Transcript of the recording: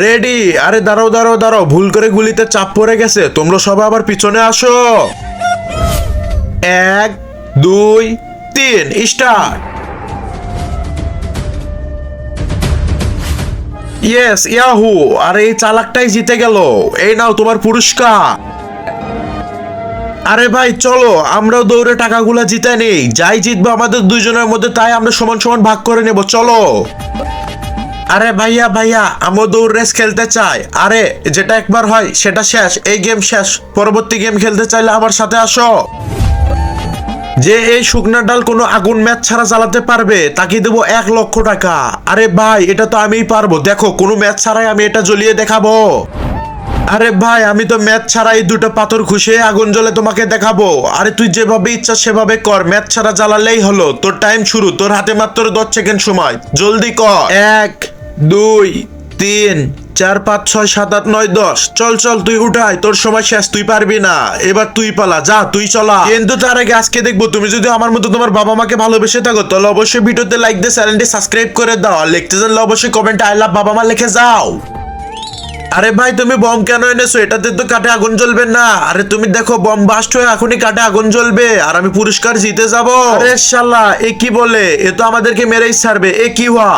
Ready? আরে দাঁড়াও দাঁড়াও দাঁড়াও, ভুল করে গুলিতে চাপ পড়ে গেছে, তোমরা সবাই আবার পিছনে আসো। 1 2 3 স্টার্ট। Yes, Yahoo! আরে এই চালাকটাই জিতে গেল। এই নাও তোমার পুরস্কার। আরে ভাই চলো আমরাও দৌড়ে টাকাগুলা জিতে নেই, যাই জিতবো আমাদের দুইজনের মধ্যে তাই আমরা সমান সমান ভাগ করে নেব, চলো। আরে ভাইয়া ভাইয়া, আমিও দৌড় রেস খেলতে চাই। আরে যেটা একবার হয় সেটা শেষ, এই গেম শেষ, পরবর্তী গেম খেলতে চাইলে আমার সাথে আসো। যে এই শুকনা ডাল কোনো আগুন ম্যাচ ছাড়া জ্বালাতে পারবে তাকে দেবো 1,00,000 টাকা। আরে ভাই এটা তো আমিই পারবো, দেখো কোনো ম্যাচ ছাড়াই আমি এটা জ্বলিয়ে দেখাবো। আরে ভাই আমি তো ম্যাচ ছাড়াই দুটো পাথর খুশে আগুন জ্বলে তোমাকে দেখাবো। আরে তুই যেভাবে ইচ্ছা সেভাবে কর, ম্যাচ ছাড়া জ্বালালেই হলো। তোর টাইম শুরু, তোর হাতে মাত্র 10 সেকেন্ড সময়, জলদি কর। 1 2 3 4 5 6 7 8 9 10। চল চল তুই উঠাই, তোর সময় শেষ, তুই পারবি না, এবার তুই পালা, যা তুই চলা। কিন্তু তার আগে আজকে দেখবো তুমি যদি আমার মতো তোমার বাবা মাকে ভালোবেসে থাকো তাহলে অবশ্যই ভিডিওতে লাইক দিয়ে চ্যানেলটি সাবস্ক্রাইব করে দাও, আর লিখতে জানলে অবশ্যই কমেন্টে আই লাভ বাবা মা লিখে যাও। আরে ভাই তুমি বম কেন এনেছো? এটাতে তো কাটে আগুন জ্বলবে না। আরে তুমি দেখো বম বাস্ট হয়ে এখনই কাটে আগুন জ্বলবে আর আমি পুরস্কার জিতে যাব। আরে শালা এ কি বলে, এ তো আমাদেরকে মেরেই ছাড়বে, এ কি হওয়া।